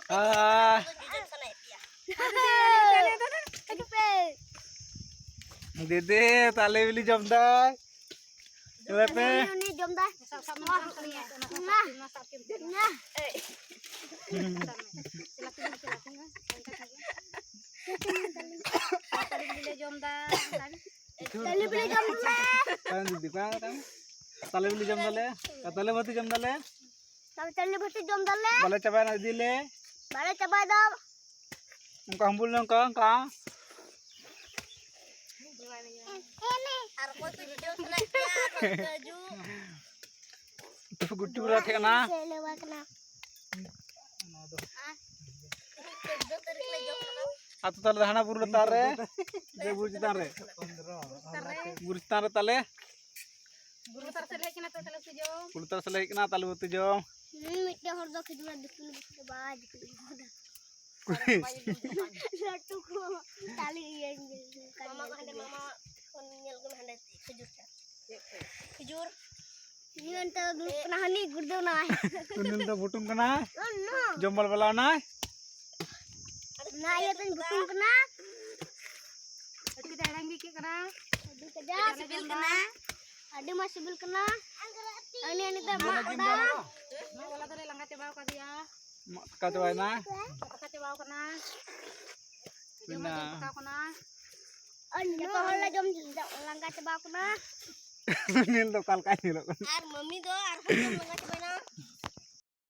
Ah, dede tali beli jam dah. Lepe. Ini jom dah. Nah. Tali beli jom dah. Kan di kan? Tali beli jam dale. Tali bati jam dale. Tali beli jom dah. Bale coba nak dile. Balik coba dong. Engkau hambul engkau. Ini. Aku tuh jujur kena baju. Tuh gudu berat kena. Lewat kena. Atau tali hana buru tare. Dia buru tare. Buru tare tale. Buru tar selek kena tuh selek tujuh. Buru tare selek kena tali batu jom. Mitya hordo kedua dikul baju kedua. Satu ko tali yang mama kan mama nyel ko handa kejur. Kejur. Ini anta dulu kena hani gurdo na. Tunin to butung kena. No. Jombal bala na. Nah, ya tuh butung kena. Kita ada gigi kena. Aduh kejar. Bil kena. Ada masih bil kena. Ini teh mak udah. Nah, wala tadi langkat coba ka dia. Mak coba na. Langkat coba kena. Bina. Ka kena. Ini pahala jom langkah coba kena. Tunin to kal kai lo. Ar mami do ar jom langkah coba na.